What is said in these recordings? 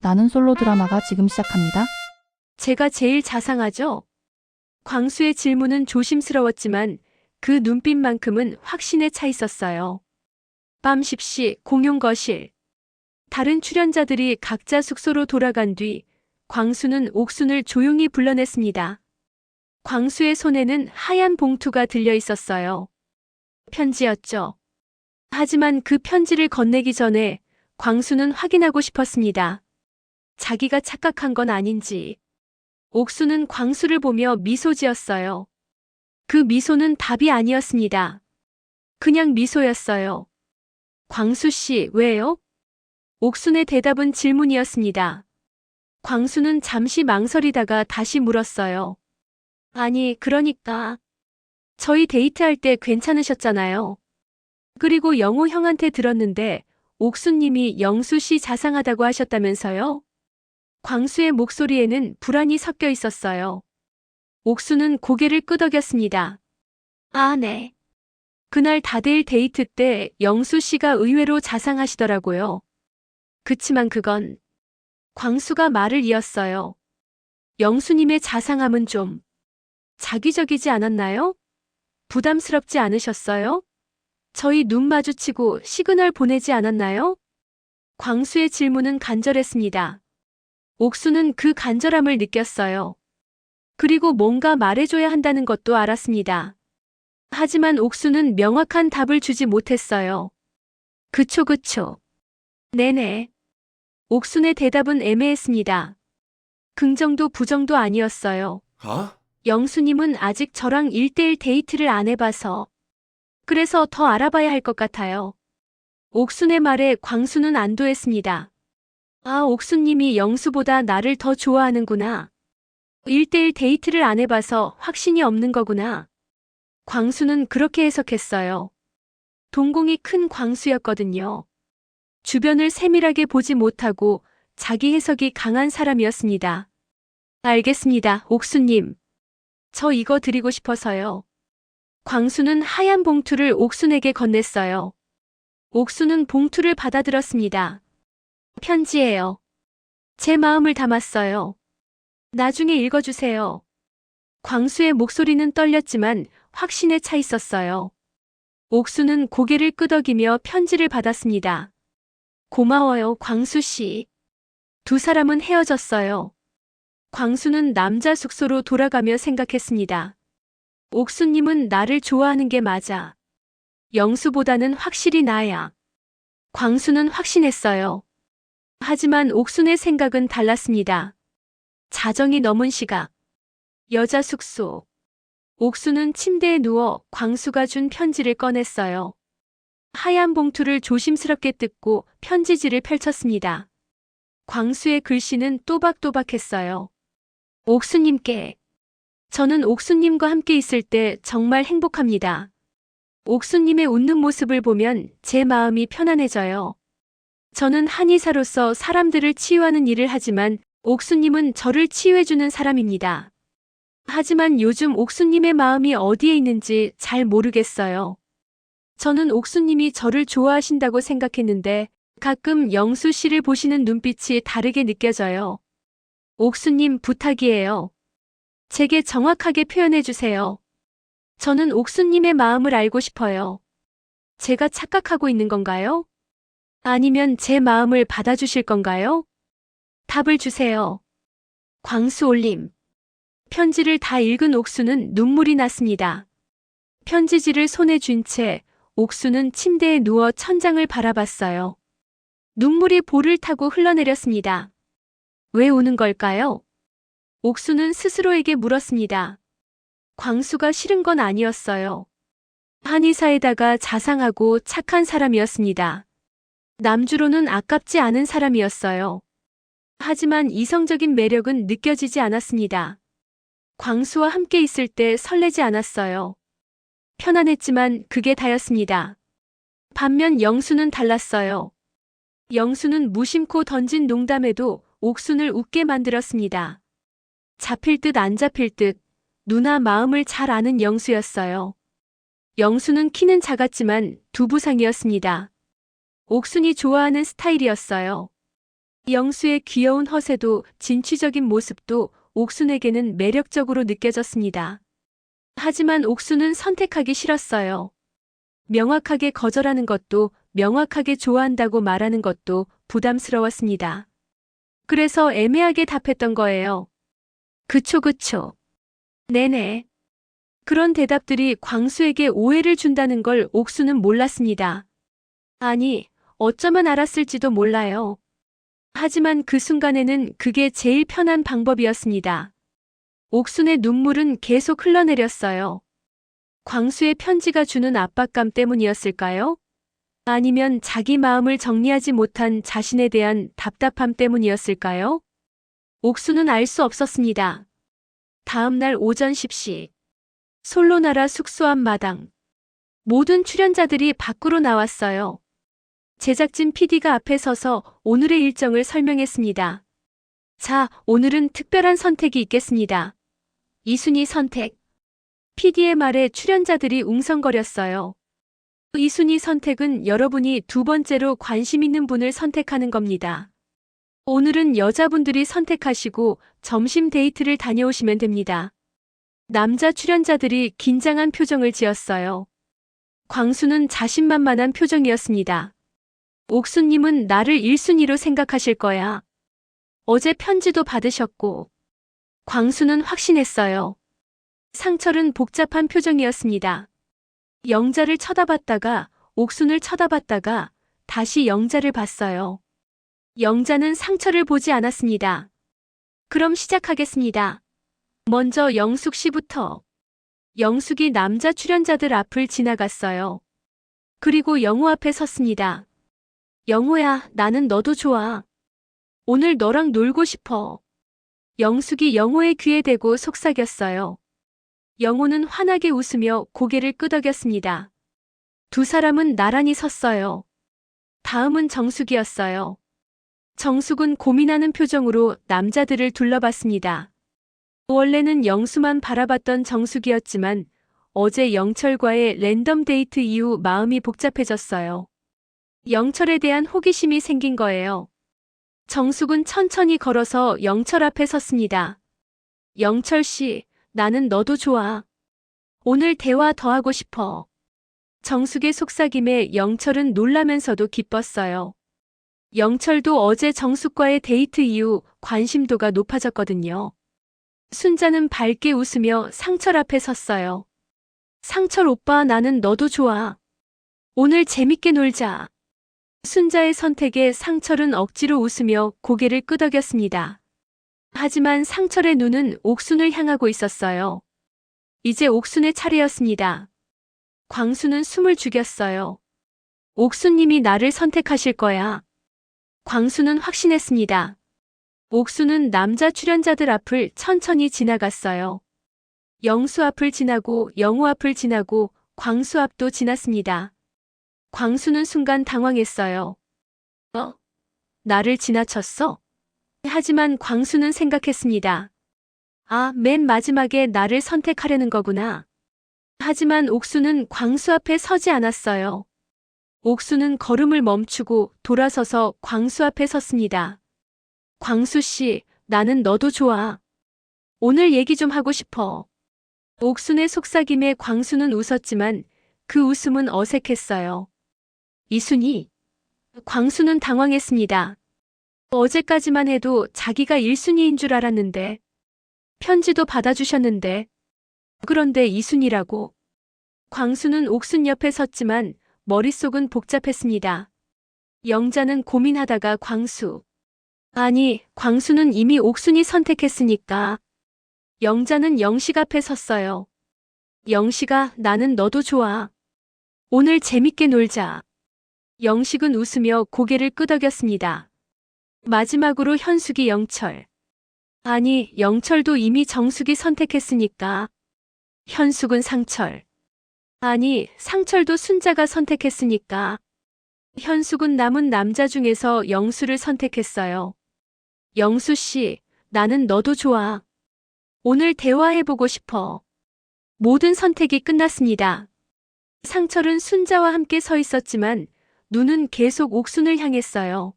나는 솔로 드라마가 지금 시작합니다. 제가 제일 자상하죠? 광수의 질문은 조심스러웠지만 그 눈빛만큼은 확신에 차 있었어요. 밤 10시 공용 거실. 다른 출연자들이 각자 숙소로 돌아간 뒤 광수는 옥순을 조용히 불러냈습니다. 광수의 손에는 하얀 봉투가 들려 있었어요. 편지였죠. 하지만 그 편지를 건네기 전에 광수는 확인하고 싶었습니다. 자기가 착각한 건 아닌지. 옥수는 광수를 보며 미소 지었어요. 그 미소는 답이 아니었습니다. 그냥 미소였어요. 광수 씨, 왜요? 옥순의 대답은 질문이었습니다. 광수는 잠시 망설이다가 다시 물었어요. 아니, 그러니까. 저희 데이트할 때 괜찮으셨잖아요. 그리고 영호 형한테 들었는데 옥수님이 영수 씨 자상하다고 하셨다면서요? 광수의 목소리에는 불안이 섞여 있었어요. 옥수는 고개를 끄덕였습니다. 아, 네. 그날 다대일 데이트 때 영수 씨가 의외로 자상하시더라고요. 그치만 그건 광수가 말을 이었어요. 영수님의 자상함은 좀 자기적이지 않았나요? 부담스럽지 않으셨어요? 저희 눈 마주치고 시그널 보내지 않았나요? 광수의 질문은 간절했습니다. 옥수는 그 간절함을 느꼈어요. 그리고 뭔가 말해줘야 한다는 것도 알았습니다. 하지만 옥수는 명확한 답을 주지 못했어요. 그쵸. 네네. 옥순의 대답은 애매했습니다. 긍정도 부정도 아니었어요. 영수님은 아직 저랑 1대1 데이트를 안 해봐서. 그래서 더 알아봐야 할 것 같아요. 옥순의 말에 광수는 안도했습니다. 아, 옥수님이 영수보다 나를 더 좋아하는구나. 1대1 데이트를 안 해봐서 확신이 없는 거구나. 광수는 그렇게 해석했어요. 동공이 큰 광수였거든요. 주변을 세밀하게 보지 못하고 자기 해석이 강한 사람이었습니다. 알겠습니다, 옥수님. 저 이거 드리고 싶어서요. 광수는 하얀 봉투를 옥순에게 건넸어요. 옥수는 봉투를 받아들었습니다. 편지예요. 제 마음을 담았어요. 나중에 읽어주세요. 광수의 목소리는 떨렸지만 확신에 차 있었어요. 옥수는 고개를 끄덕이며 편지를 받았습니다. 고마워요, 광수 씨. 두 사람은 헤어졌어요. 광수는 남자 숙소로 돌아가며 생각했습니다. 옥수님은 나를 좋아하는 게 맞아. 영수보다는 확실히 나야. 광수는 확신했어요. 하지만 옥순의 생각은 달랐습니다. 자정이 넘은 시각. 여자 숙소. 옥수는 침대에 누워 광수가 준 편지를 꺼냈어요. 하얀 봉투를 조심스럽게 뜯고 편지지를 펼쳤습니다. 광수의 글씨는 또박또박했어요. 옥수님께. 저는 옥수님과 함께 있을 때 정말 행복합니다. 옥수님의 웃는 모습을 보면 제 마음이 편안해져요. 저는 한의사로서 사람들을 치유하는 일을 하지만 옥수님은 저를 치유해주는 사람입니다. 하지만 요즘 옥수님의 마음이 어디에 있는지 잘 모르겠어요. 저는 옥수님이 저를 좋아하신다고 생각했는데 가끔 영수 씨를 보시는 눈빛이 다르게 느껴져요. 옥수님 부탁이에요. 제게 정확하게 표현해 주세요. 저는 옥수님의 마음을 알고 싶어요. 제가 착각하고 있는 건가요? 아니면 제 마음을 받아주실 건가요? 답을 주세요. 광수 올림. 편지를 다 읽은 옥수는 눈물이 났습니다. 편지지를 손에 쥔 채 옥수는 침대에 누워 천장을 바라봤어요. 눈물이 볼을 타고 흘러내렸습니다. 왜 우는 걸까요? 옥수는 스스로에게 물었습니다. 광수가 싫은 건 아니었어요. 한의사에다가 자상하고 착한 사람이었습니다. 남주로는 아깝지 않은 사람이었어요. 하지만 이성적인 매력은 느껴지지 않았습니다. 광수와 함께 있을 때 설레지 않았어요. 편안했지만 그게 다였습니다. 반면 영수는 달랐어요. 영수는 무심코 던진 농담에도 옥순을 웃게 만들었습니다. 잡힐 듯 안 잡힐 듯 누나 마음을 잘 아는 영수였어요. 영수는 키는 작았지만 두부상이었습니다. 옥순이 좋아하는 스타일이었어요. 영수의 귀여운 허세도 진취적인 모습도 옥순에게는 매력적으로 느껴졌습니다. 하지만 옥순은 선택하기 싫었어요. 명확하게 거절하는 것도 명확하게 좋아한다고 말하는 것도 부담스러웠습니다. 그래서 애매하게 답했던 거예요. 그쵸, 그쵸. 네네. 그런 대답들이 광수에게 오해를 준다는 걸 옥수는 몰랐습니다. 아니, 어쩌면 알았을지도 몰라요. 하지만 그 순간에는 그게 제일 편한 방법이었습니다. 옥순의 눈물은 계속 흘러내렸어요. 광수의 편지가 주는 압박감 때문이었을까요? 아니면 자기 마음을 정리하지 못한 자신에 대한 답답함 때문이었을까요? 옥수는 알 수 없었습니다. 다음 날 오전 10시. 솔로나라 숙소 앞 마당. 모든 출연자들이 밖으로 나왔어요. 제작진 PD가 앞에 서서 오늘의 일정을 설명했습니다. 자, 오늘은 특별한 선택이 있겠습니다. 이순희 선택. PD의 말에 출연자들이 웅성거렸어요. 이순희 선택은 여러분이 두 번째로 관심 있는 분을 선택하는 겁니다. 오늘은 여자분들이 선택하시고 점심 데이트를 다녀오시면 됩니다. 남자 출연자들이 긴장한 표정을 지었어요. 광수는 자신만만한 표정이었습니다. 옥수님은 나를 1순위로 생각하실 거야. 어제 편지도 받으셨고. 광수는 확신했어요. 상철은 복잡한 표정이었습니다. 영자를 쳐다봤다가 옥순을 쳐다봤다가 다시 영자를 봤어요. 영자는 상철을 보지 않았습니다. 그럼 시작하겠습니다. 먼저 영숙 씨부터. 영숙이 남자 출연자들 앞을 지나갔어요. 그리고 영호 앞에 섰습니다. 영호야, 나는 너도 좋아. 오늘 너랑 놀고 싶어. 영숙이 영호의 귀에 대고 속삭였어요. 영호는 환하게 웃으며 고개를 끄덕였습니다. 두 사람은 나란히 섰어요. 다음은 정숙이었어요. 정숙은 고민하는 표정으로 남자들을 둘러봤습니다. 원래는 영수만 바라봤던 정숙이었지만 어제 영철과의 랜덤 데이트 이후 마음이 복잡해졌어요. 영철에 대한 호기심이 생긴 거예요. 정숙은 천천히 걸어서 영철 앞에 섰습니다. 영철 씨, 나는 너도 좋아. 오늘 대화 더 하고 싶어. 정숙의 속삭임에 영철은 놀라면서도 기뻤어요. 영철도 어제 정숙과의 데이트 이후 관심도가 높아졌거든요. 순자는 밝게 웃으며 상철 앞에 섰어요. 상철 오빠, 나는 너도 좋아. 오늘 재밌게 놀자. 순자의 선택에 상철은 억지로 웃으며 고개를 끄덕였습니다. 하지만 상철의 눈은 옥순을 향하고 있었어요. 이제 옥순의 차례였습니다. 광수는 숨을 죽였어요. 옥순님이 나를 선택하실 거야. 광수는 확신했습니다. 옥수는 남자 출연자들 앞을 천천히 지나갔어요. 영수 앞을 지나고 영호 앞을 지나고 광수 앞도 지났습니다. 광수는 순간 당황했어요. 나를 지나쳤어? 하지만 광수는 생각했습니다. 아, 맨 마지막에 나를 선택하려는 거구나. 하지만 옥수는 광수 앞에 서지 않았어요. 옥수는 걸음을 멈추고 돌아서서 광수 앞에 섰습니다. 광수 씨, 나는 너도 좋아. 오늘 얘기 좀 하고 싶어. 옥순의 속삭임에 광수는 웃었지만 그 웃음은 어색했어요. 이순이. 광수는 당황했습니다. 어제까지만 해도 자기가 1순위인 줄 알았는데. 편지도 받아주셨는데. 그런데 이순이라고. 광수는 옥순 옆에 섰지만 머릿속은 복잡했습니다. 영자는 고민하다가 광수. 아니, 광수는 이미 옥순이 선택했으니까. 영자는 영식 앞에 섰어요. 영식아, 나는 너도 좋아. 오늘 재밌게 놀자. 영식은 웃으며 고개를 끄덕였습니다. 마지막으로 현숙이 영철. 아니, 영철도 이미 정숙이 선택했으니까. 현숙은 상철. 아니, 상철도 순자가 선택했으니까. 현숙은 남은 남자 중에서 영수를 선택했어요. 영수 씨, 나는 너도 좋아. 오늘 대화해보고 싶어. 모든 선택이 끝났습니다. 상철은 순자와 함께 서 있었지만 눈은 계속 옥순을 향했어요.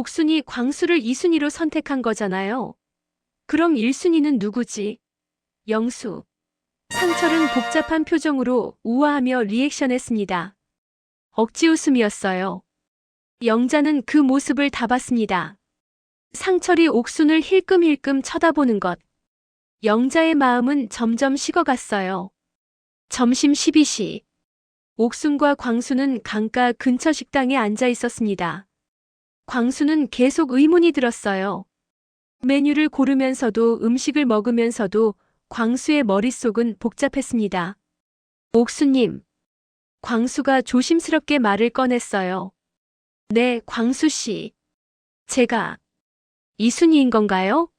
옥순이 광수를 2순위로 선택한 거잖아요. 그럼 1순위는 누구지? 영수. 상철은 복잡한 표정으로 우아하며 리액션했습니다. 억지 웃음이었어요. 영자는 그 모습을 다 봤습니다. 상철이 옥순을 힐끔힐끔 쳐다보는 것. 영자의 마음은 점점 식어갔어요. 점심 12시. 옥순과 광수는 강가 근처 식당에 앉아 있었습니다. 광수는 계속 의문이 들었어요. 메뉴를 고르면서도 음식을 먹으면서도 광수의 머릿속은 복잡했습니다. 옥수님. 광수가 조심스럽게 말을 꺼냈어요. 네, 광수씨. 제가 이순이인 건가요?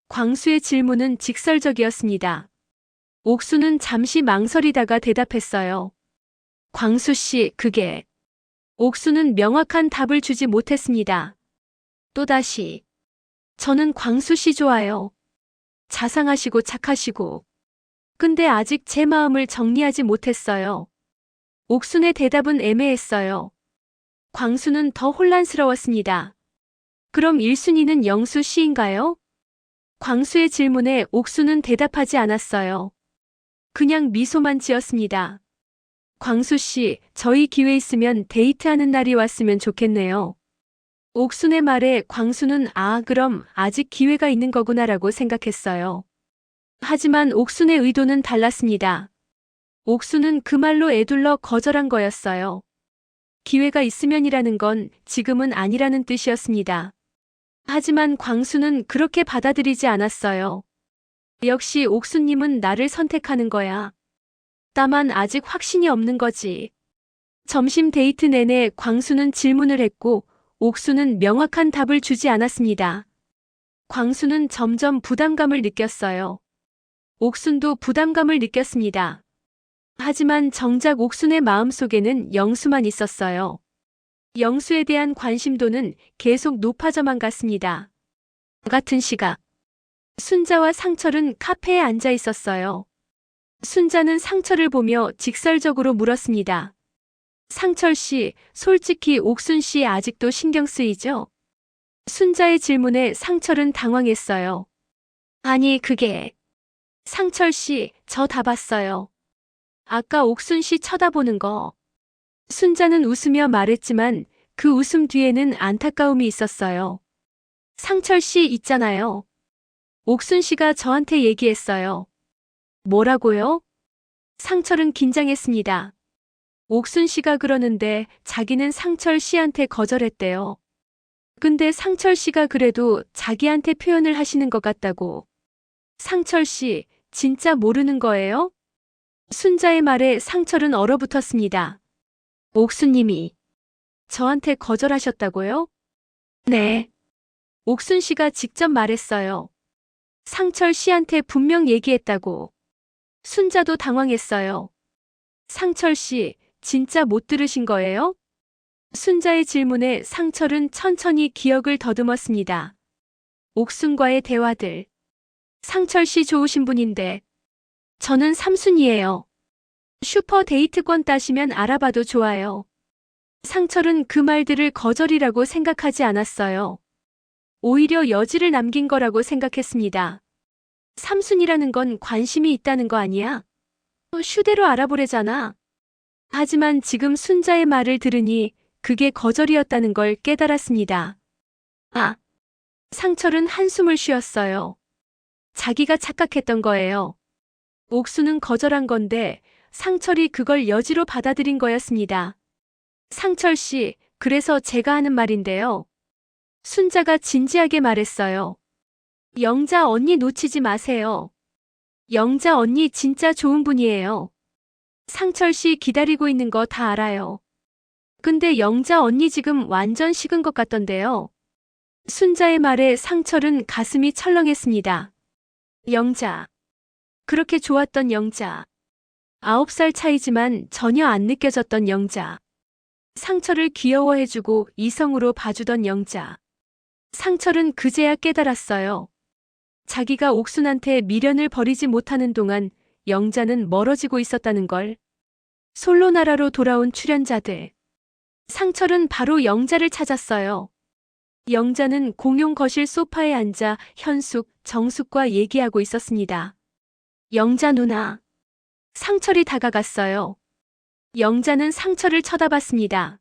광수의 질문은 직설적이었습니다. 옥수는 잠시 망설이다가 대답했어요. 광수씨, 그게. 옥수는 명확한 답을 주지 못했습니다. 또다시. 저는 광수씨 좋아요. 자상하시고 착하시고. 근데 아직 제 마음을 정리하지 못했어요. 옥순의 대답은 애매했어요. 광수는 더 혼란스러웠습니다. 그럼 1순위는 영수 씨인가요? 광수의 질문에 옥수는 대답하지 않았어요. 그냥 미소만 지었습니다. 광수 씨, 저희 기회 있으면 데이트하는 날이 왔으면 좋겠네요. 옥순의 말에 광수는 그럼 아직 기회가 있는 거구나라고 생각했어요. 하지만 옥순의 의도는 달랐습니다. 옥순은 그 말로 에둘러 거절한 거였어요. 기회가 있으면이라는 건 지금은 아니라는 뜻이었습니다. 하지만 광수는 그렇게 받아들이지 않았어요. 역시 옥수님은 나를 선택하는 거야. 다만 아직 확신이 없는 거지. 점심 데이트 내내 광수는 질문을 했고 옥수는 명확한 답을 주지 않았습니다. 광수는 점점 부담감을 느꼈어요. 옥순도 부담감을 느꼈습니다. 하지만 정작 옥순의 마음속에는 영수만 있었어요. 영수에 대한 관심도는 계속 높아져만 갔습니다. 같은 시각. 순자와 상철은 카페에 앉아 있었어요. 순자는 상철을 보며 직설적으로 물었습니다. 상철 씨, 솔직히 옥순 씨 아직도 신경 쓰이죠? 순자의 질문에 상철은 당황했어요. 아니, 그게. 상철 씨, 저 다 봤어요. 아까 옥순 씨 쳐다보는 거. 순자는 웃으며 말했지만 그 웃음 뒤에는 안타까움이 있었어요. 상철 씨 있잖아요. 옥순 씨가 저한테 얘기했어요. 뭐라고요? 상철은 긴장했습니다. 옥순 씨가 그러는데 자기는 상철 씨한테 거절했대요. 근데 상철 씨가 그래도 자기한테 표현을 하시는 것 같다고. 상철 씨, 진짜 모르는 거예요? 순자의 말에 상철은 얼어붙었습니다. 옥순님이 저한테 거절하셨다고요? 네. 옥순 씨가 직접 말했어요. 상철 씨한테 분명 얘기했다고. 순자도 당황했어요. 상철 씨, 진짜 못 들으신 거예요? 순자의 질문에 상철은 천천히 기억을 더듬었습니다. 옥순과의 대화들. 상철 씨 좋으신 분인데. 저는 3순위예요. 슈퍼 데이트권 따시면 알아봐도 좋아요. 상철은 그 말들을 거절이라고 생각하지 않았어요. 오히려 여지를 남긴 거라고 생각했습니다. 3순위라는 건 관심이 있다는 거 아니야? 슈대로 알아보래잖아. 하지만 지금 순자의 말을 들으니 그게 거절이었다는 걸 깨달았습니다. 상철은 한숨을 쉬었어요. 자기가 착각했던 거예요. 옥수는 거절한 건데 상철이 그걸 여지로 받아들인 거였습니다. 상철 씨, 그래서 제가 하는 말인데요. 순자가 진지하게 말했어요. 영자 언니 놓치지 마세요. 영자 언니 진짜 좋은 분이에요. 상철 씨 기다리고 있는 거 다 알아요. 근데 영자 언니 지금 완전 식은 것 같던데요. 순자의 말에 상철은 가슴이 철렁했습니다. 영자. 그렇게 좋았던 영자. 9살 차이지만 전혀 안 느껴졌던 영자. 상철을 귀여워해주고 이성으로 봐주던 영자. 상철은 그제야 깨달았어요. 자기가 옥순한테 미련을 버리지 못하는 동안 영자는 멀어지고 있었다는 걸. 솔로나라로 돌아온 출연자들. 상철은 바로 영자를 찾았어요. 영자는 공용 거실 소파에 앉아 현숙, 정숙과 얘기하고 있었습니다. 영자 누나. 상철이 다가갔어요. 영자는 상철을 쳐다봤습니다.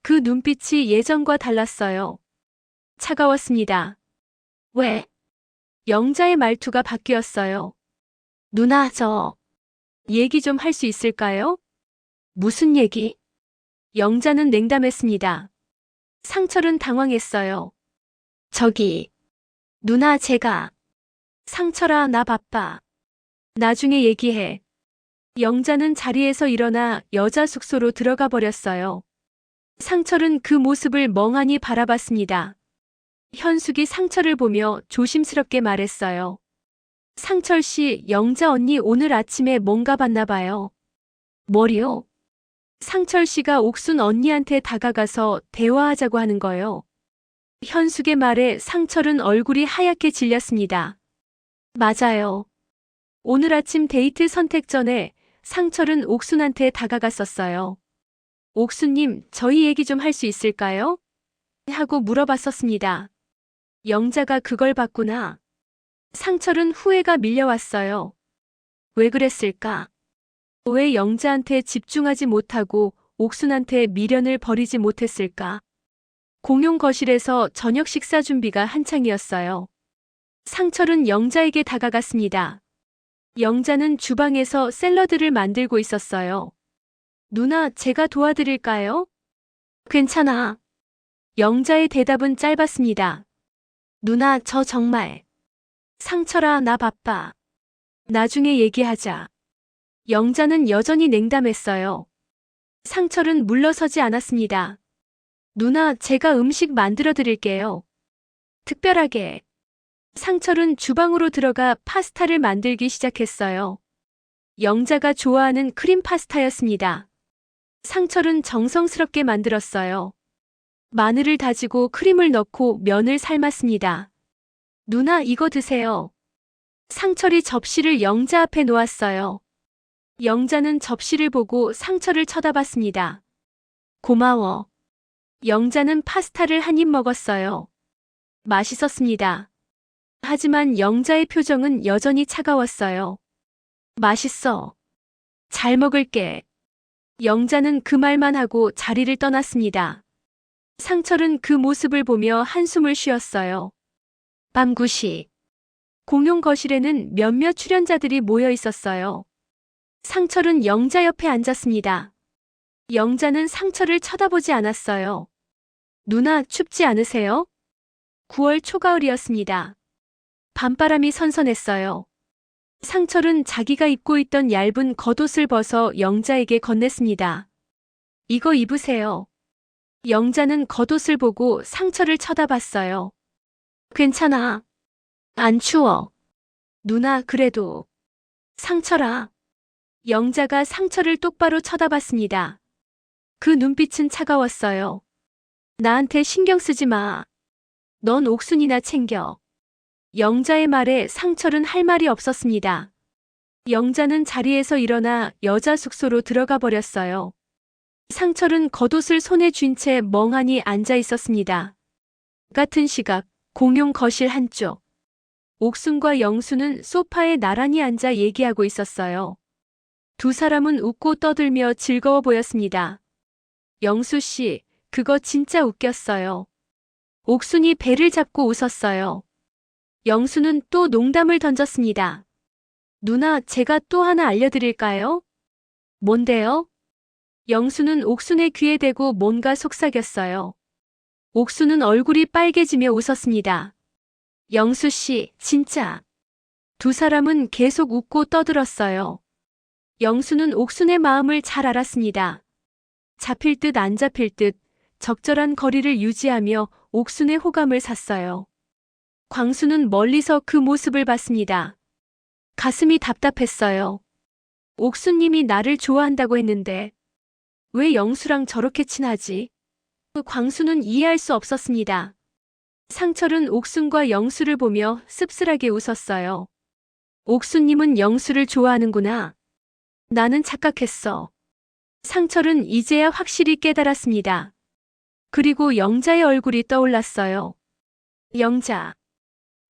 그 눈빛이 예전과 달랐어요. 차가웠습니다. 왜? 영자의 말투가 바뀌었어요. 누나, 얘기 좀 할 수 있을까요? 무슨 얘기? 영자는 냉담했습니다. 상철은 당황했어요. 누나, 상철아, 나 바빠. 나중에 얘기해. 영자는 자리에서 일어나 여자 숙소로 들어가 버렸어요. 상철은 그 모습을 멍하니 바라봤습니다. 현숙이 상철을 보며 조심스럽게 말했어요. 상철 씨, 영자 언니 오늘 아침에 뭔가 봤나 봐요. 뭐요? 상철 씨가 옥순 언니한테 다가가서 대화하자고 하는 거요. 현숙의 말에 상철은 얼굴이 하얗게 질렸습니다. 맞아요. 오늘 아침 데이트 선택 전에 상철은 옥순한테 다가갔었어요. 옥순님, 저희 얘기 좀 할 수 있을까요? 하고 물어봤었습니다. 영자가 그걸 봤구나. 상철은 후회가 밀려왔어요. 왜 그랬을까? 왜 영자한테 집중하지 못하고 옥순한테 미련을 버리지 못했을까? 공용 거실에서 저녁 식사 준비가 한창이었어요. 상철은 영자에게 다가갔습니다. 영자는 주방에서 샐러드를 만들고 있었어요. 누나, 제가 도와드릴까요? 괜찮아. 영자의 대답은 짧았습니다. 누나, 상철아, 나 바빠. 나중에 얘기하자. 영자는 여전히 냉담했어요. 상철은 물러서지 않았습니다. 누나, 제가 음식 만들어 드릴게요. 특별하게. 상철은 주방으로 들어가 파스타를 만들기 시작했어요. 영자가 좋아하는 크림 파스타였습니다. 상철은 정성스럽게 만들었어요. 마늘을 다지고 크림을 넣고 면을 삶았습니다. 누나, 이거 드세요. 상철이 접시를 영자 앞에 놓았어요. 영자는 접시를 보고 상철을 쳐다봤습니다. 고마워. 영자는 파스타를 한 입 먹었어요. 맛있었습니다. 하지만 영자의 표정은 여전히 차가웠어요. 맛있어. 잘 먹을게. 영자는 그 말만 하고 자리를 떠났습니다. 상철은 그 모습을 보며 한숨을 쉬었어요. 밤 9시. 공용 거실에는 몇몇 출연자들이 모여 있었어요. 상철은 영자 옆에 앉았습니다. 영자는 상철을 쳐다보지 않았어요. 누나, 춥지 않으세요? 9월 초가을이었습니다. 밤바람이 선선했어요. 상철은 자기가 입고 있던 얇은 겉옷을 벗어 영자에게 건넸습니다. 이거 입으세요. 영자는 겉옷을 보고 상철을 쳐다봤어요. 괜찮아. 안 추워. 누나, 그래도. 상철아. 영자가 상철을 똑바로 쳐다봤습니다. 그 눈빛은 차가웠어요. 나한테 신경 쓰지 마. 넌 옥순이나 챙겨. 영자의 말에 상철은 할 말이 없었습니다. 영자는 자리에서 일어나 여자 숙소로 들어가 버렸어요. 상철은 겉옷을 손에 쥔 채 멍하니 앉아 있었습니다. 같은 시각, 공용 거실 한쪽. 옥순과 영수는 소파에 나란히 앉아 얘기하고 있었어요. 두 사람은 웃고 떠들며 즐거워 보였습니다. 영수 씨, 그거 진짜 웃겼어요. 옥순이 배를 잡고 웃었어요. 영수는 또 농담을 던졌습니다. 누나, 제가 또 하나 알려드릴까요? 뭔데요? 영수는 옥순의 귀에 대고 뭔가 속삭였어요. 옥순은 얼굴이 빨개지며 웃었습니다. 영수 씨, 진짜. 두 사람은 계속 웃고 떠들었어요. 영수는 옥순의 마음을 잘 알았습니다. 잡힐 듯 안 잡힐 듯 적절한 거리를 유지하며 옥순의 호감을 샀어요. 광수는 멀리서 그 모습을 봤습니다. 가슴이 답답했어요. 옥순님이 나를 좋아한다고 했는데 왜 영수랑 저렇게 친하지? 광수는 이해할 수 없었습니다. 상철은 옥순과 영수를 보며 씁쓸하게 웃었어요. 옥순님은 영수를 좋아하는구나. 나는 착각했어. 상철은 이제야 확실히 깨달았습니다. 그리고 영자의 얼굴이 떠올랐어요. 영자.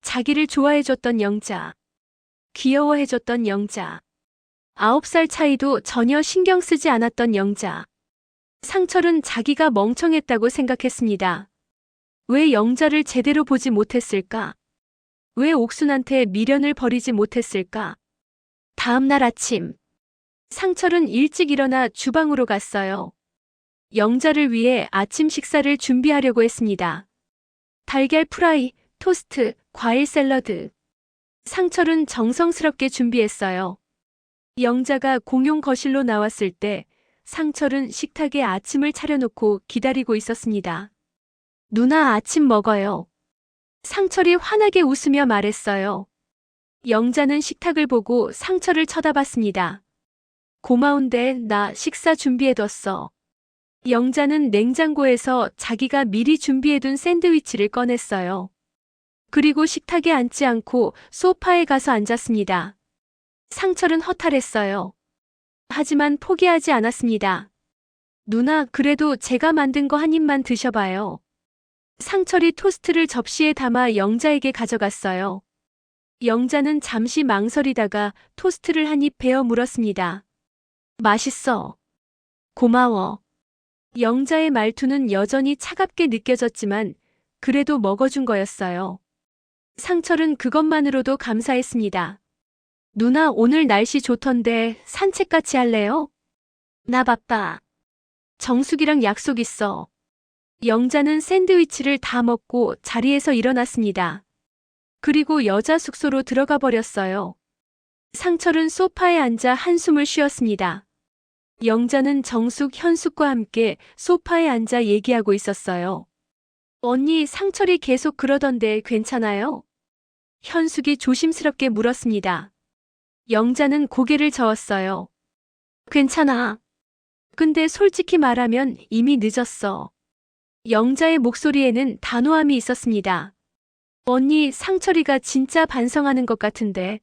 자기를 좋아해줬던 영자. 귀여워해줬던 영자. 9살 차이도 전혀 신경 쓰지 않았던 영자. 상철은 자기가 멍청했다고 생각했습니다. 왜 영자를 제대로 보지 못했을까? 왜 옥순한테 미련을 버리지 못했을까? 다음 날 아침, 상철은 일찍 일어나 주방으로 갔어요. 영자를 위해 아침 식사를 준비하려고 했습니다. 달걀 프라이, 토스트, 과일 샐러드. 상철은 정성스럽게 준비했어요. 영자가 공용 거실로 나왔을 때 상철은 식탁에 아침을 차려놓고 기다리고 있었습니다. 누나 아침 먹어요. 상철이 환하게 웃으며 말했어요. 영자는 식탁을 보고 상철을 쳐다봤습니다. 고마운데 나 식사 준비해뒀어. 영자는 냉장고에서 자기가 미리 준비해둔 샌드위치를 꺼냈어요. 그리고 식탁에 앉지 않고 소파에 가서 앉았습니다. 상철은 허탈했어요. 하지만 포기하지 않았습니다. 누나, 그래도 제가 만든 거 한 입만 드셔봐요. 상철이 토스트를 접시에 담아 영자에게 가져갔어요. 영자는 잠시 망설이다가 토스트를 한 입 베어 물었습니다. 맛있어. 고마워. 영자의 말투는 여전히 차갑게 느껴졌지만 그래도 먹어준 거였어요. 상철은 그것만으로도 감사했습니다. 누나, 오늘 날씨 좋던데 산책 같이 할래요? 나 바빠. 정숙이랑 약속 있어. 영자는 샌드위치를 다 먹고 자리에서 일어났습니다. 그리고 여자 숙소로 들어가 버렸어요. 상철은 소파에 앉아 한숨을 쉬었습니다. 영자는 정숙, 현숙과 함께 소파에 앉아 얘기하고 있었어요. 언니, 상철이 계속 그러던데 괜찮아요? 현숙이 조심스럽게 물었습니다. 영자는 고개를 저었어요. 괜찮아. 근데 솔직히 말하면 이미 늦었어. 영자의 목소리에는 단호함이 있었습니다. 언니, 상철이가 진짜 반성하는 것 같은데.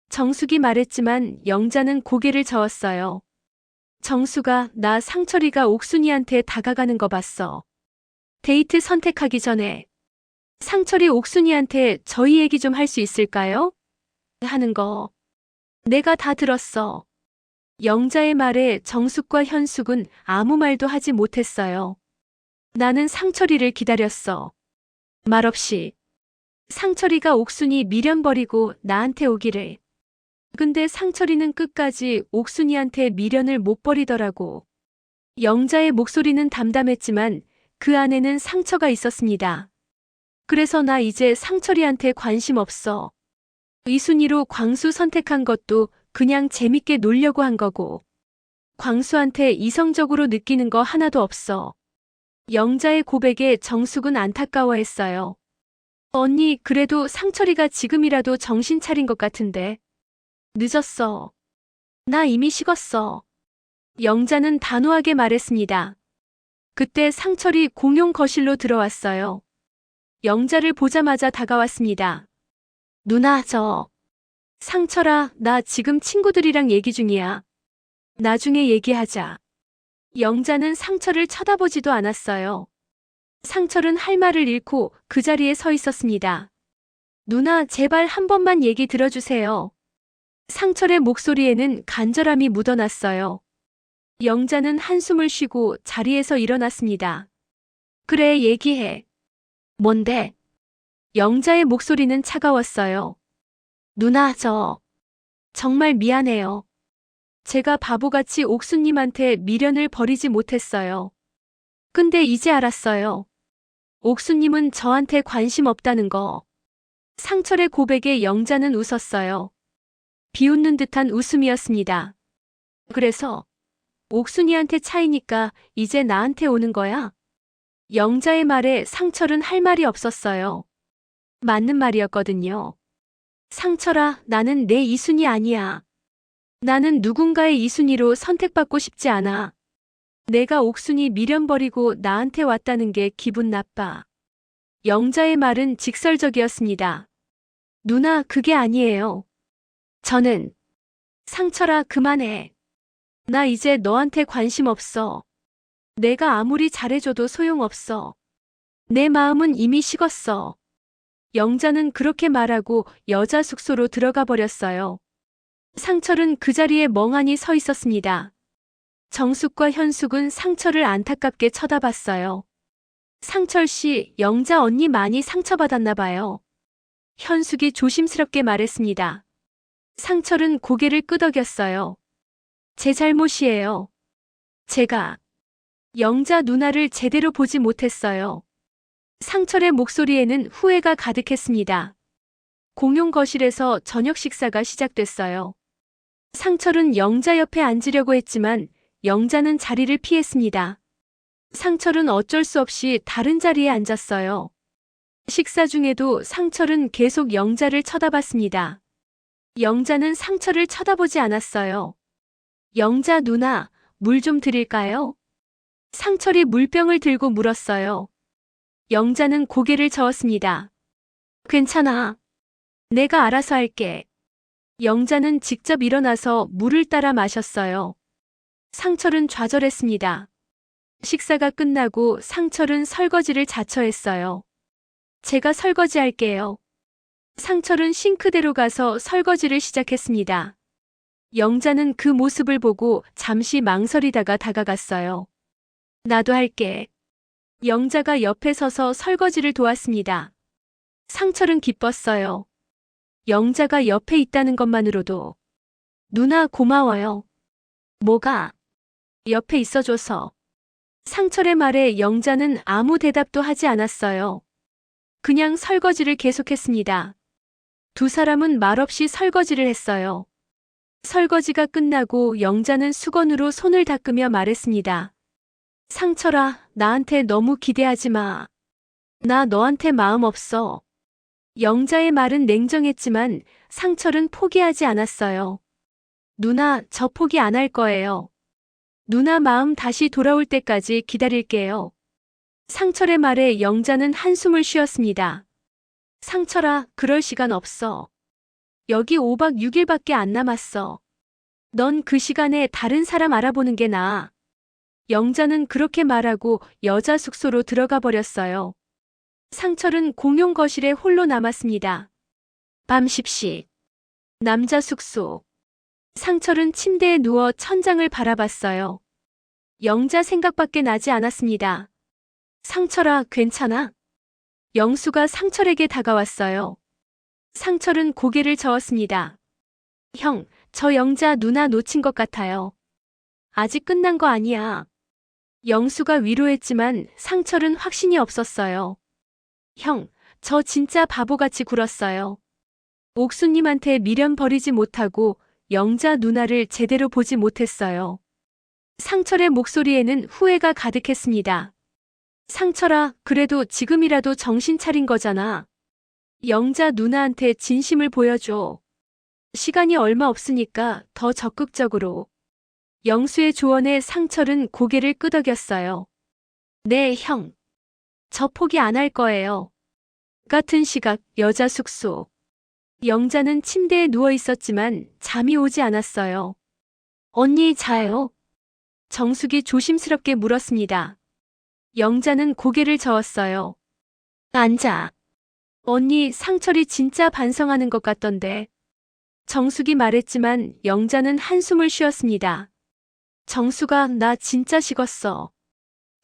정숙이 말했지만 영자는 고개를 저었어요. 정수가, 나 상철이가 옥순이한테 다가가는 거 봤어. 데이트 선택하기 전에. 상철이 옥순이한테 저희 얘기 좀 할 수 있을까요? 하는 거. 내가 다 들었어. 영자의 말에 정숙과 현숙은 아무 말도 하지 못했어요. 나는 상철이를 기다렸어. 말없이. 상철이가 옥순이 미련 버리고 나한테 오기를. 근데 상철이는 끝까지 옥순이한테 미련을 못 버리더라고. 영자의 목소리는 담담했지만 그 안에는 상처가 있었습니다. 그래서 나 이제 상철이한테 관심 없어. 이순이로 광수 선택한 것도 그냥 재밌게 놀려고 한 거고. 광수한테 이성적으로 느끼는 거 하나도 없어. 영자의 고백에 정숙은 안타까워했어요. 언니, 그래도 상철이가 지금이라도 정신 차린 것 같은데. 늦었어. 나 이미 식었어. 영자는 단호하게 말했습니다. 그때 상철이 공용 거실로 들어왔어요. 영자를 보자마자 다가왔습니다. 누나, 상철아, 나 지금 친구들이랑 얘기 중이야. 나중에 얘기하자. 영자는 상철을 쳐다보지도 않았어요. 상철은 할 말을 잃고 그 자리에 서 있었습니다. 누나, 제발 한 번만 얘기 들어주세요. 상철의 목소리에는 간절함이 묻어났어요. 영자는 한숨을 쉬고 자리에서 일어났습니다. 그래, 얘기해. 뭔데? 영자의 목소리는 차가웠어요. 누나, 정말 미안해요. 제가 바보같이 옥수님한테 미련을 버리지 못했어요. 근데 이제 알았어요. 옥수님은 저한테 관심 없다는 거. 상철의 고백에 영자는 웃었어요. 비웃는 듯한 웃음이었습니다. 그래서 옥순이한테 차이니까 이제 나한테 오는 거야? 영자의 말에 상철은 할 말이 없었어요. 맞는 말이었거든요. 상철아, 나는 내 이순이 아니야. 나는 누군가의 이순이로 선택받고 싶지 않아. 내가 옥순이 미련 버리고 나한테 왔다는 게 기분 나빠. 영자의 말은 직설적이었습니다. 누나, 그게 아니에요. 저는. 상철아, 그만해. 나 이제 너한테 관심 없어. 내가 아무리 잘해줘도 소용없어. 내 마음은 이미 식었어. 영자는 그렇게 말하고 여자 숙소로 들어가 버렸어요. 상철은 그 자리에 멍하니 서 있었습니다. 정숙과 현숙은 상철을 안타깝게 쳐다봤어요. 상철 씨, 영자 언니 많이 상처받았나 봐요. 현숙이 조심스럽게 말했습니다. 상철은 고개를 끄덕였어요. 제 잘못이에요. 제가 영자 누나를 제대로 보지 못했어요. 상철의 목소리에는 후회가 가득했습니다. 공용 거실에서 저녁 식사가 시작됐어요. 상철은 영자 옆에 앉으려고 했지만 영자는 자리를 피했습니다. 상철은 어쩔 수 없이 다른 자리에 앉았어요. 식사 중에도 상철은 계속 영자를 쳐다봤습니다. 영자는 상철을 쳐다보지 않았어요. 영자 누나, 물 좀 드릴까요? 상철이 물병을 들고 물었어요. 영자는 고개를 저었습니다. 괜찮아. 내가 알아서 할게. 영자는 직접 일어나서 물을 따라 마셨어요. 상철은 좌절했습니다. 식사가 끝나고 상철은 설거지를 자처했어요. 제가 설거지할게요. 상철은 싱크대로 가서 설거지를 시작했습니다. 영자는 그 모습을 보고 잠시 망설이다가 다가갔어요. 나도 할게. 영자가 옆에 서서 설거지를 도왔습니다. 상철은 기뻤어요. 영자가 옆에 있다는 것만으로도. 누나 고마워요. 뭐가? 옆에 있어줘서. 상철의 말에 영자는 아무 대답도 하지 않았어요. 그냥 설거지를 계속했습니다. 두 사람은 말없이 설거지를 했어요. 설거지가 끝나고 영자는 수건으로 손을 닦으며 말했습니다. 상철아, 나한테 너무 기대하지 마. 나 너한테 마음 없어. 영자의 말은 냉정했지만 상철은 포기하지 않았어요. 누나, 저 포기 안 할 거예요. 누나 마음 다시 돌아올 때까지 기다릴게요. 상철의 말에 영자는 한숨을 쉬었습니다. 상철아, 그럴 시간 없어. 여기 5박 6일밖에 안 남았어. 넌 그 시간에 다른 사람 알아보는 게 나아. 영자는 그렇게 말하고 여자 숙소로 들어가 버렸어요. 상철은 공용 거실에 홀로 남았습니다. 밤 10시. 남자 숙소. 상철은 침대에 누워 천장을 바라봤어요. 영자 생각밖에 나지 않았습니다. 상철아, 괜찮아? 영수가 상철에게 다가왔어요. 상철은 고개를 저었습니다. 형, 저 영자 누나 놓친 것 같아요. 아직 끝난 거 아니야. 영수가 위로했지만 상철은 확신이 없었어요. 형, 저 진짜 바보같이 굴었어요. 옥수님한테 미련 버리지 못하고 영자 누나를 제대로 보지 못했어요. 상철의 목소리에는 후회가 가득했습니다. 상철아, 그래도 지금이라도 정신 차린 거잖아. 영자 누나한테 진심을 보여줘. 시간이 얼마 없으니까 더 적극적으로. 영수의 조언에 상철은 고개를 끄덕였어요. 네, 형. 저 포기 안 할 거예요. 같은 시각 여자 숙소. 영자는 침대에 누워 있었지만 잠이 오지 않았어요. 언니 자요? 정숙이 조심스럽게 물었습니다. 영자는 고개를 저었어요. 앉아. 언니, 상철이 진짜 반성하는 것 같던데. 정숙이 말했지만 영자는 한숨을 쉬었습니다. 정수가 나 진짜 식었어.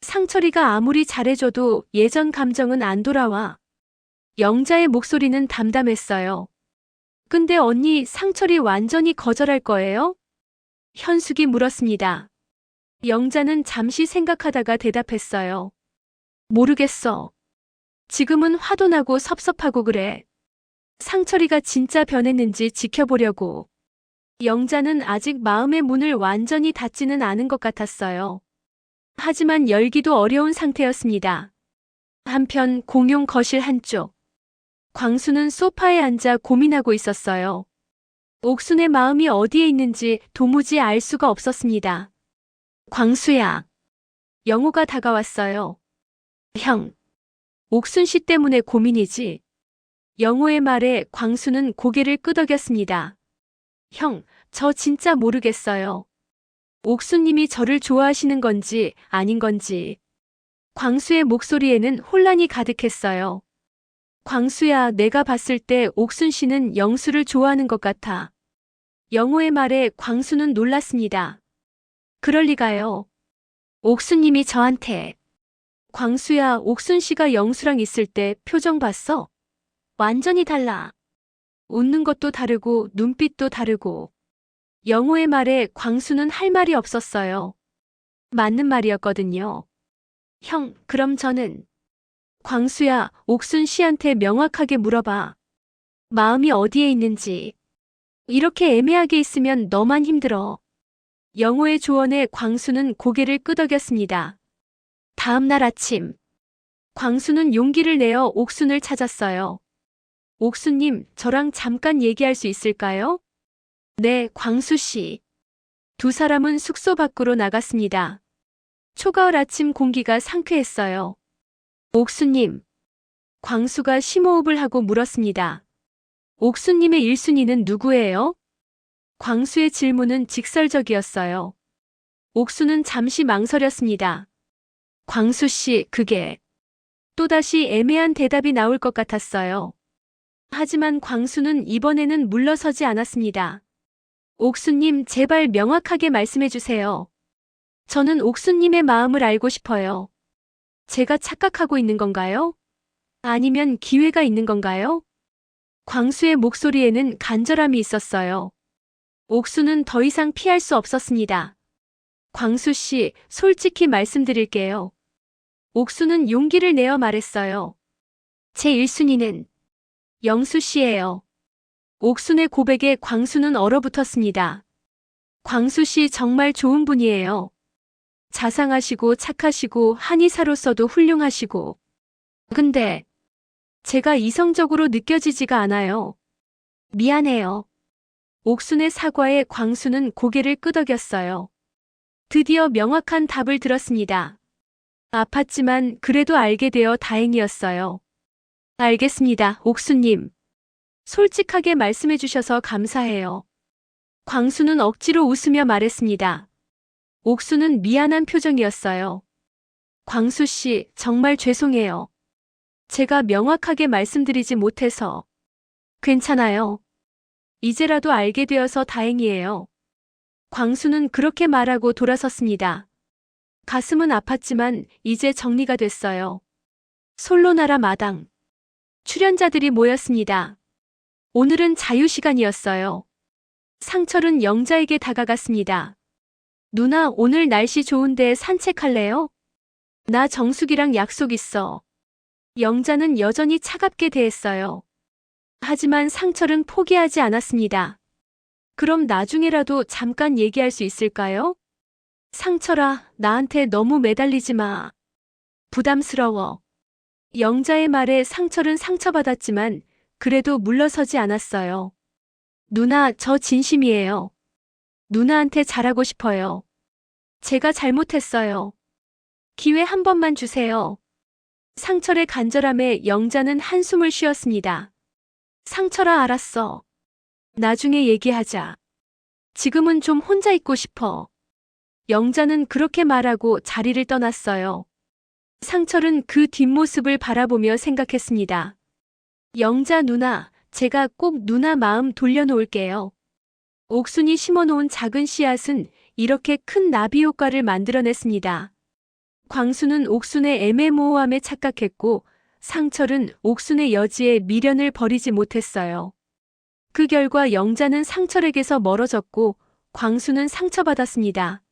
상철이가 아무리 잘해줘도 예전 감정은 안 돌아와. 영자의 목소리는 담담했어요. 근데 언니, 상철이 완전히 거절할 거예요? 현숙이 물었습니다. 영자는 잠시 생각하다가 대답했어요. 모르겠어. 지금은 화도 나고 섭섭하고 그래. 상철이가 진짜 변했는지 지켜보려고. 영자는 아직 마음의 문을 완전히 닫지는 않은 것 같았어요. 하지만 열기도 어려운 상태였습니다. 한편 공용 거실 한쪽. 광수는 소파에 앉아 고민하고 있었어요. 옥순의 마음이 어디에 있는지 도무지 알 수가 없었습니다. 광수야. 영호가 다가왔어요. 형. 옥순 씨 때문에 고민이지. 영호의 말에 광수는 고개를 끄덕였습니다. 형, 저 진짜 모르겠어요. 옥수님이 저를 좋아하시는 건지 아닌 건지. 광수의 목소리에는 혼란이 가득했어요. 광수야, 내가 봤을 때 옥순 씨는 영수를 좋아하는 것 같아. 영호의 말에 광수는 놀랐습니다. 그럴 리가요. 옥수님이 저한테. 광수야, 옥순 씨가 영수랑 있을 때 표정 봤어? 완전히 달라. 웃는 것도 다르고 눈빛도 다르고. 영호의 말에 광수는 할 말이 없었어요. 맞는 말이었거든요. 형, 그럼 저는. 광수야, 옥순 씨한테 명확하게 물어봐. 마음이 어디에 있는지. 이렇게 애매하게 있으면 너만 힘들어. 영호의 조언에 광수는 고개를 끄덕였습니다. 다음 날 아침, 광수는 용기를 내어 옥순을 찾았어요. 옥수님, 저랑 잠깐 얘기할 수 있을까요? 네, 광수 씨. 두 사람은 숙소 밖으로 나갔습니다. 초가을 아침 공기가 상쾌했어요. 옥수님. 광수가 심호흡을 하고 물었습니다. 옥수님의 1순위는 누구예요? 광수의 질문은 직설적이었어요. 옥수는 잠시 망설였습니다. 광수 씨, 그게. 또다시 애매한 대답이 나올 것 같았어요. 하지만 광수는 이번에는 물러서지 않았습니다. 옥수님, 제발 명확하게 말씀해 주세요. 저는 옥수님의 마음을 알고 싶어요. 제가 착각하고 있는 건가요? 아니면 기회가 있는 건가요? 광수의 목소리에는 간절함이 있었어요. 옥수는 더 이상 피할 수 없었습니다. 광수 씨, 솔직히 말씀드릴게요. 옥수는 용기를 내어 말했어요. 제 1순위는 영수 씨예요. 옥순의 고백에 광수는 얼어붙었습니다. 광수 씨 정말 좋은 분이에요. 자상하시고 착하시고 한의사로서도 훌륭하시고. 근데 제가 이성적으로 느껴지지가 않아요. 미안해요. 옥순의 사과에 광수는 고개를 끄덕였어요. 드디어 명확한 답을 들었습니다. 아팠지만 그래도 알게 되어 다행이었어요. 알겠습니다, 옥수님. 솔직하게 말씀해 주셔서 감사해요. 광수는 억지로 웃으며 말했습니다. 옥수는 미안한 표정이었어요. 광수 씨, 정말 죄송해요. 제가 명확하게 말씀드리지 못해서. 괜찮아요. 이제라도 알게 되어서 다행이에요. 광수는 그렇게 말하고 돌아섰습니다. 가슴은 아팠지만 이제 정리가 됐어요. 솔로나라 마당. 출연자들이 모였습니다. 오늘은 자유시간이었어요. 상철은 영자에게 다가갔습니다. 누나, 오늘 날씨 좋은데 산책할래요? 나 정숙이랑 약속 있어. 영자는 여전히 차갑게 대했어요. 하지만 상철은 포기하지 않았습니다. 그럼 나중에라도 잠깐 얘기할 수 있을까요? 상철아, 나한테 너무 매달리지 마. 부담스러워. 영자의 말에 상철은 상처받았지만 그래도 물러서지 않았어요. 누나, 저 진심이에요. 누나한테 잘하고 싶어요. 제가 잘못했어요. 기회 한 번만 주세요. 상철의 간절함에 영자는 한숨을 쉬었습니다. 상철아, 알았어. 나중에 얘기하자. 지금은 좀 혼자 있고 싶어. 영자는 그렇게 말하고 자리를 떠났어요. 상철은 그 뒷모습을 바라보며 생각했습니다. 영자 누나, 제가 꼭 누나 마음 돌려놓을게요. 옥순이 심어놓은 작은 씨앗은 이렇게 큰 나비 효과를 만들어냈습니다. 광수는 옥순의 애매모호함에 착각했고 상철은 옥순의 여지에 미련을 버리지 못했어요. 그 결과 영자는 상철에게서 멀어졌고 광수는 상처받았습니다.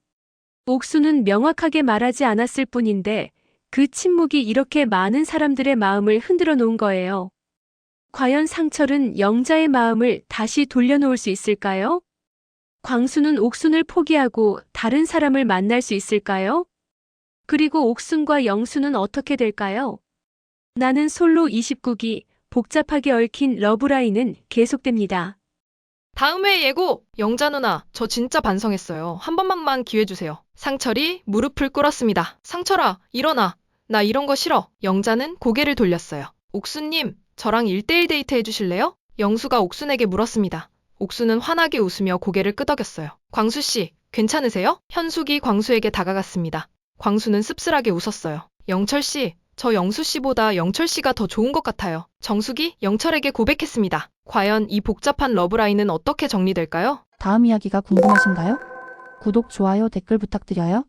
옥수는 명확하게 말하지 않았을 뿐인데 그 침묵이 이렇게 많은 사람들의 마음을 흔들어 놓은 거예요. 과연 상철은 영자의 마음을 다시 돌려놓을 수 있을까요? 광수는 옥순을 포기하고 다른 사람을 만날 수 있을까요? 그리고 옥순과 영수는 어떻게 될까요? 나는 솔로 29기 복잡하게 얽힌 러브라인은 계속됩니다. 다음 회 예고! 영자 누나, 저 진짜 반성했어요. 한 번만만 기회 주세요. 상철이 무릎을 꿇었습니다. 상철아, 일어나. 나 이런 거 싫어. 영자는 고개를 돌렸어요. 옥수님, 저랑 1대1 데이트 해주실래요? 영수가 옥순에게 물었습니다. 옥수는 환하게 웃으며 고개를 끄덕였어요. 광수씨, 괜찮으세요? 현숙이 광수에게 다가갔습니다. 광수는 씁쓸하게 웃었어요. 영철 씨, 저 영수 씨보다 영철 씨가 더 좋은 것 같아요. 정숙이 영철에게 고백했습니다. 과연 이 복잡한 러브라인은 어떻게 정리될까요? 다음 이야기가 궁금하신가요? 구독, 좋아요, 댓글 부탁드려요.